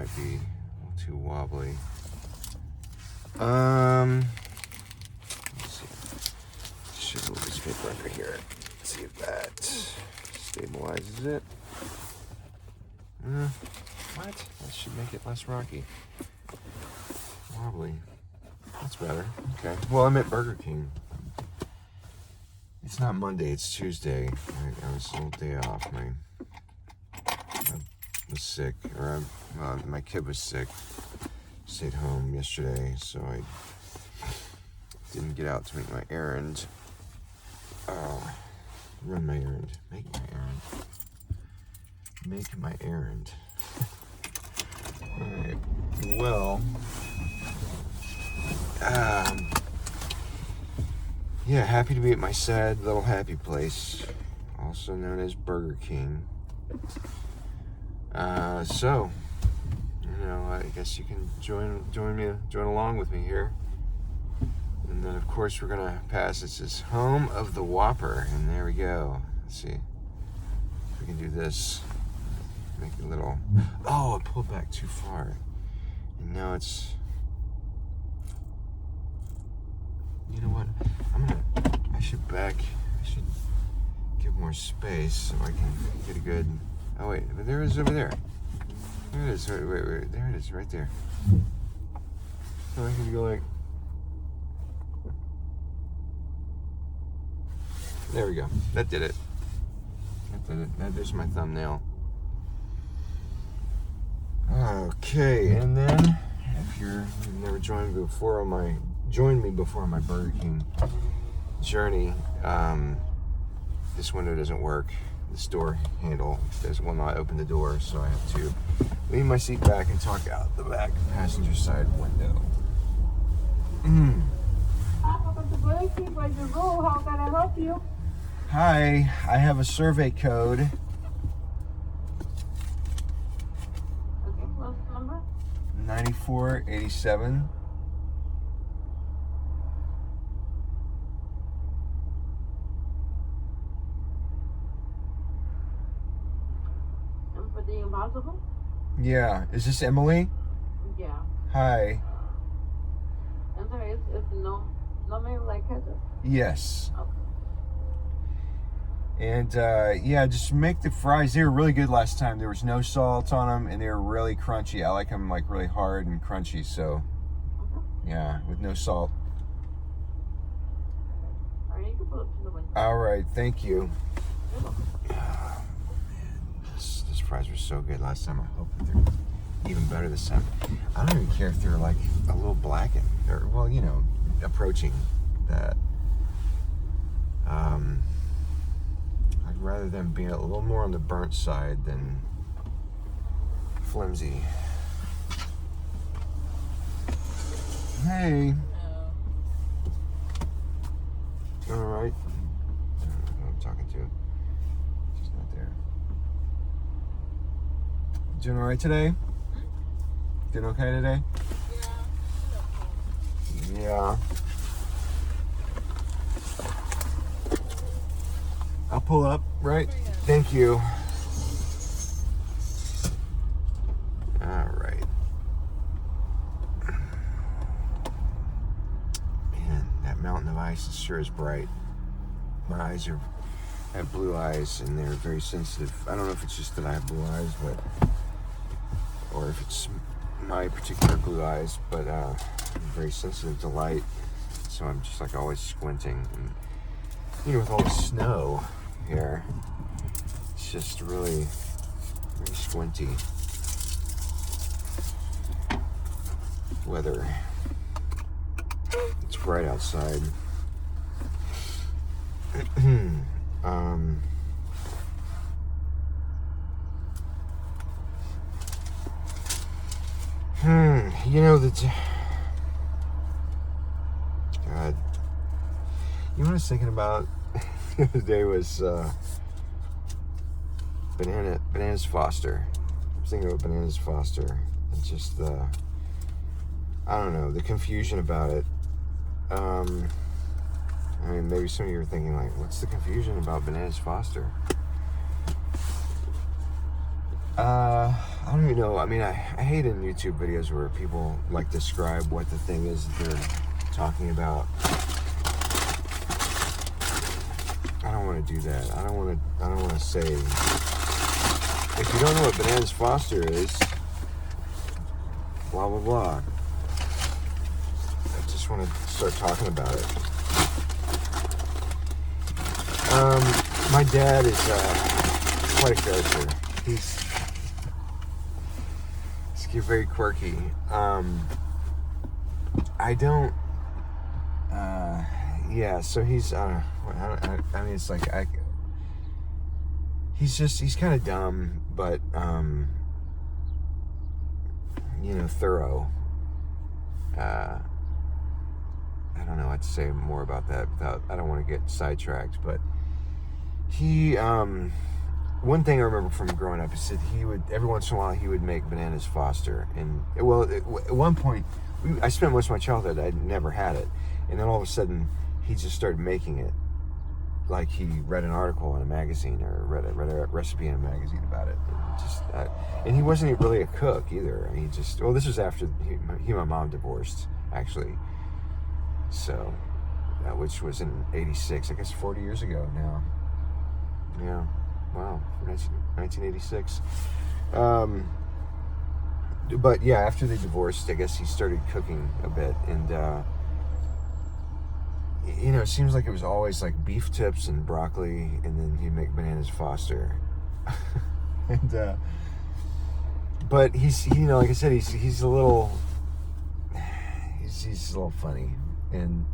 might be a little too wobbly. Let's see. Should move this paper under here. Let's see if that stabilizes it. What? That should make it less rocky. Wobbly. That's better. Okay. Well, I'm at Burger King. It's not Monday, it's Tuesday. I was a little day off. I was sick, or my kid was sick. Stayed home yesterday, so I didn't get out to make my errand. Run my errand. Make my errand. Make my errand. Alright. Well, yeah, happy to be at my sad little happy place, also known as Burger King. So, you know, I guess you can join along with me here. And then, of course, we're gonna pass. It says home of the Whopper, and there we go. Let's see if we can do this. Make a little. Oh, I pulled back too far, and now it's. You know what? I should give more space so I can get a good. Oh wait, but there it is over there. There it is. Wait. There it is, right there. So I can go like. There we go. That did it. There's my thumbnail. Okay, and then if you've never joined me before on my Burger King journey, this window doesn't work. This door handle will not open the door, so I have to lean my seat back and talk out the back passenger side window. Welcome to Burger King. By the road, how can I help you? Hi, I have a survey code. Okay, what's the number? 9487. And for the impossible? Yeah, is this Emily? Yeah. Hi. And there is no mail like header? Yes. Okay. And yeah, just make the fries. They were really good last time. There was no salt on them, and they were really crunchy. I like them like really hard and crunchy. So, yeah, with no salt. All right, you can pull up to the window. All right, thank you. You're welcome. Oh, man, these fries were so good last time. I hope that they're even better this time. I don't even care if they're like a little blackened, or well, you know, approaching that. I'd rather them be a little more on the burnt side than flimsy. Hey. All right. I don't know who I'm talking to. She's not there. Doing all right today? Doing okay today? Yeah. I'll pull up, right? Thank you. All right. Man, that mountain of ice sure is bright. My eyes I have blue eyes, and they're very sensitive. I don't know if it's just that I have blue eyes, or if it's my particular blue eyes, but I'm very sensitive to light, so I'm just like always squinting. And you know, with all the snow here, it's just really very squinty weather. It's bright outside. You know that. God, you know what I was thinking about the other day was Bananas Foster. I was thinking about Bananas Foster and just the, I don't know, the confusion about it. I mean, maybe some of you are thinking like, what's the confusion about Bananas Foster? I don't even know. I mean, I hate in YouTube videos where people like describe what the thing is that they're talking about. I don't want to do that. I don't want to say. If you don't know what Bananas Foster is, blah blah blah. I just want to start talking about it. My dad is quite a character. He's very quirky. I don't. Yeah. So he's. I mean, it's like he's kind of dumb, but thorough. I don't know what to say more about that without. I don't want to get sidetracked, but he. One thing I remember from growing up is that he would, every once in a while, he would make Bananas Foster. And, well, at one point, I spent most of my childhood, I'd never had it. And then all of a sudden, he just started making it. Like he read an article in a magazine or read a recipe in a magazine about it. And he wasn't really a cook either. He just, well, this was after he and my mom divorced, actually. So, which was in 86, I guess 40 years ago now. Yeah. Wow, 1986. But yeah, after they divorced, I guess he started cooking a bit, and it seems like it was always like beef tips and broccoli, and then he'd make Bananas Foster. And but he's like I said, he's a little he's a little funny, and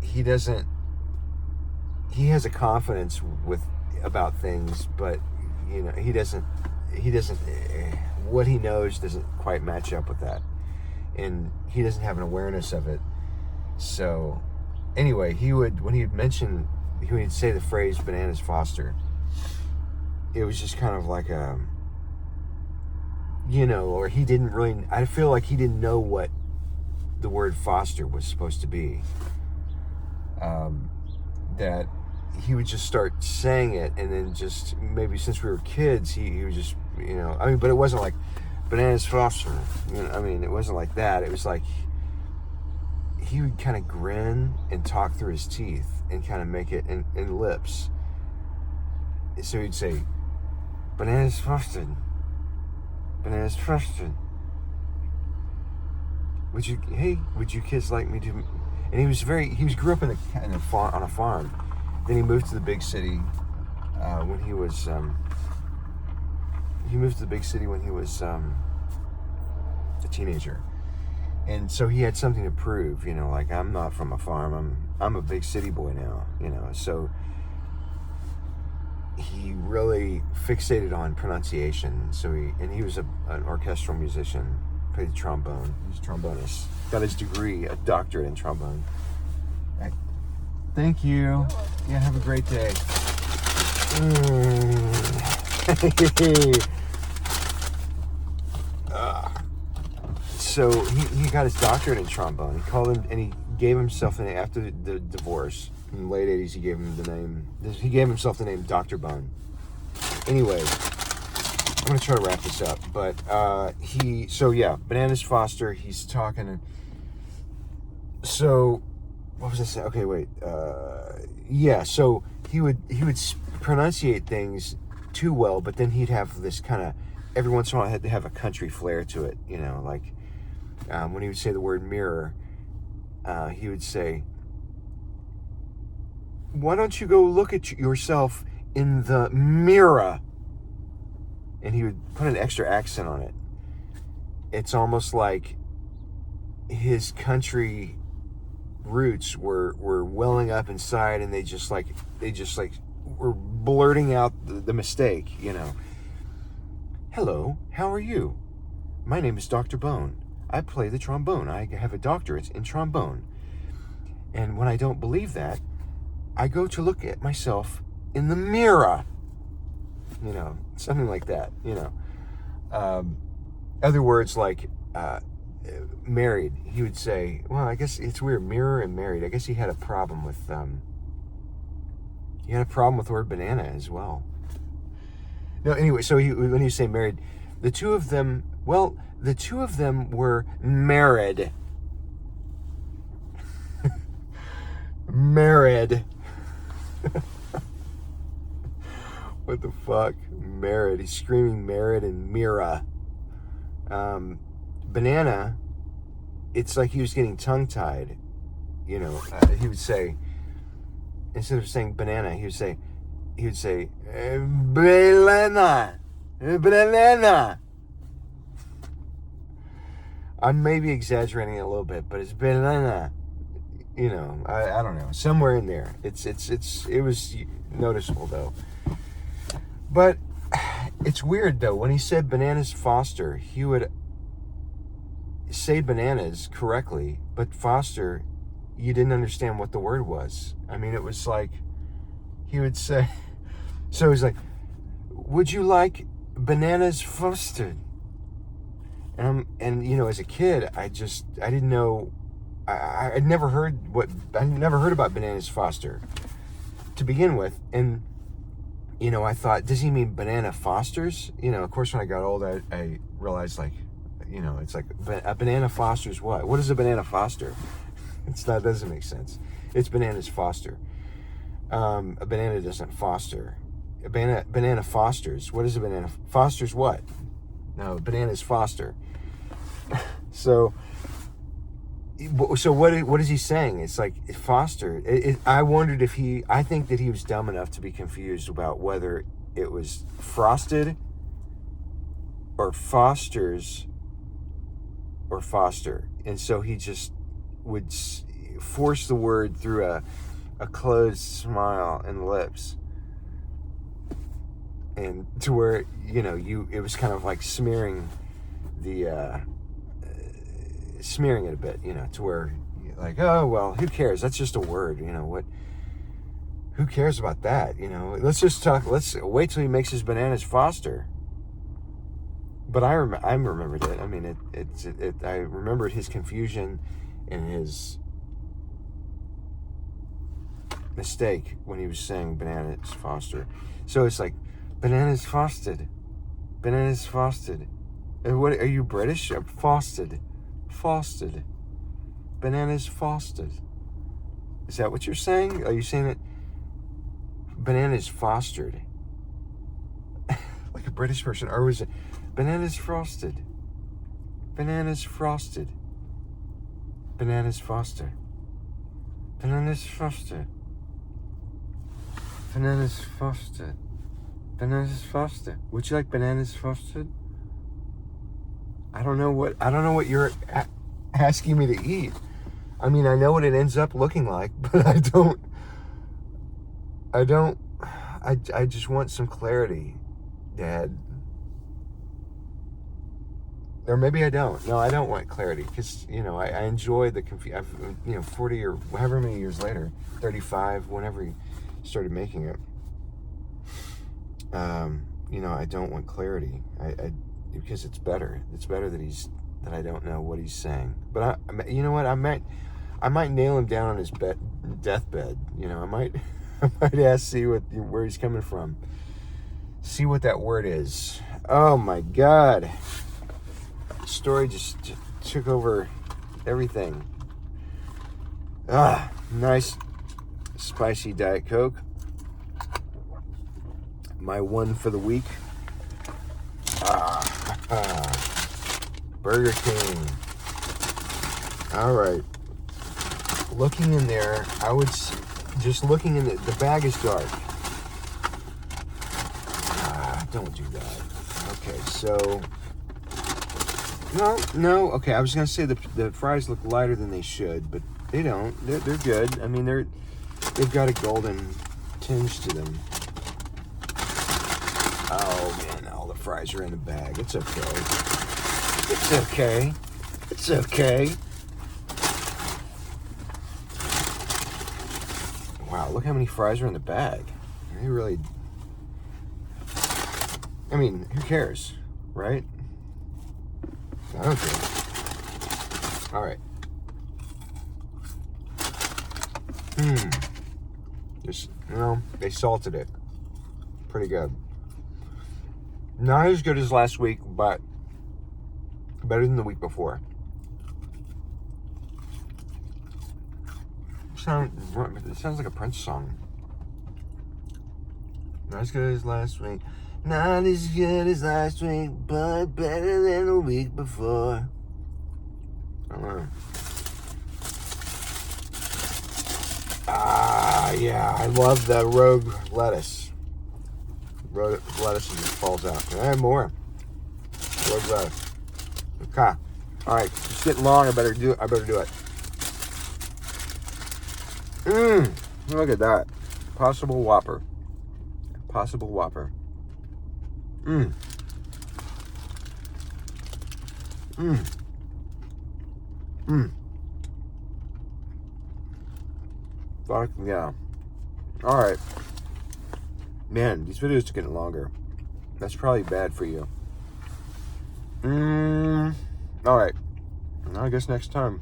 he has a confidence about things, but he doesn't what he knows doesn't quite match up with that, and he doesn't have an awareness of it. So anyway, when he'd say the phrase Bananas Foster, it was just kind of like or he didn't really, I feel like he didn't know what the word Foster was supposed to be. That he would just start saying it, and then just maybe since we were kids, he was just but it wasn't like Bananas Foster. It wasn't like that. It was like he would kind of grin and talk through his teeth and kind of make it in lips. So he'd say, Bananas Foster, Bananas Foster. Would you kids like me to? And he grew up on a farm. Then he moved to the big city when he was a teenager, and so he had something to prove. Like, I'm not from a farm. I'm a big city boy now. So he really fixated on pronunciation. So he was an orchestral musician. Played the trombone. He was a trombonist. Got his degree, a doctorate in trombone. Thank you. Yeah, have a great day. So he got his doctorate in trombone. He called him, and he gave himself after the divorce in the late 80s. He gave himself the name Dr. Bone. Anyway, I'm gonna try to wrap this up, but Bananas Foster. He's talking. So, what was I saying? Okay, wait. So he would pronunciate things too well, but then he'd have this kind of, every once in a while, had to have a country flair to it. Like when he would say the word mirror, he would say, "Why don't you go look at yourself in the mirror?" And he would put an extra accent on it. It's almost like his country roots were welling up inside, and they just were blurting out the mistake. Hello, how are you? My name is Dr. Bone. I play the trombone. I have a doctorate in trombone. And when I don't believe that, I go to look at myself in the mirror. Something like that. Other words like married. He would say, well, I guess it's weird, mirror and married. I guess he had a problem with the word banana as well. No, anyway, so when he was saying married, the two of them were married. Married. What the fuck? Married. He's screaming married and Mira. Banana, it's like he was getting tongue-tied. You know, he would say, instead of saying banana, he would say, banana, banana. I'm maybe exaggerating it a little bit, but it's banana. You know, I don't know, somewhere in there. It was noticeable though. But it's weird though. When he said bananas Foster, he would say bananas correctly, but Foster, you didn't understand what the word was. I mean, it was like he would say. So he's like, "Would you like bananas Fostered?" And you know, as a kid, I didn't know. I'd never heard about bananas Foster to begin with, and you know, I thought, does he mean banana Fosters? You know, of course, when I got old, I realized, like, you know, it's like a banana Foster's what? What is a banana Foster? That doesn't make sense. It's bananas Foster. A banana doesn't foster. A banana fosters. What is a banana? Fosters what? No, bananas foster. So what is he saying? It's like Foster. I wondered if I think that he was dumb enough to be confused about whether it was frosted or Foster's or Foster. And so he just would force the word through a closed smile and lips. And to where, you know, it was kind of like smearing it a bit, you know, to where like, oh, well, who cares? That's just a word, you know, who cares about that? You know, let's wait till he makes his bananas Foster. But I remembered it. I mean, I remembered his confusion and his mistake when he was saying bananas Foster. So it's like, bananas frosted. Bananas frosted. What, are you British? Frosted. Frosted. Bananas frosted. Is that what you're saying? Are you saying that bananas fostered? Like a British person? Or was it bananas frosted? Bananas frosted. Bananas foster. Bananas foster. Bananas frosted. Bananas foster. Would you like bananas frosted? I don't know what you're asking me to eat. I mean, I know what it ends up looking like, but I just want some clarity, Dad. Or maybe I don't. No, I don't want clarity because, you know, I enjoy the confusion. You know, 40 or however many years later, 35, whenever he started making it. You know, I don't want clarity. Because it's better. It's better that I don't know what he's saying. But you know what? I might nail him down on his deathbed. You know, I might see where he's coming from. See what that word is. Oh my God. The story just took over everything. Nice spicy Diet Coke. My one for the week. Burger King. All right. Looking in there, just looking in the bag is dark. Don't do that. Okay, so no. Okay, I was gonna say the fries look lighter than they should, but they don't. They're good. I mean, they've got a golden tinge to them. Oh man, all the fries are in the bag. It's okay. It's okay. It's okay. Wow, look how many fries are in the bag. They really... I mean, who cares, right? I don't care. Alright. Just, you know, they salted it. Pretty good. Not as good as last week, but better than the week before. It sounds like a Prince song. Not as good as last week. Not as good as last week, but better than the week before. I don't know. Yeah, I love the rogue lettuce. Rogue lettuce just falls out. Can I have more? Rogue lettuce. Okay. All right, it's getting long. I better do it. Look at that. Possible Whopper. Fuck yeah. All right. Man, these videos are getting longer. That's probably bad for you. All right. I guess next time.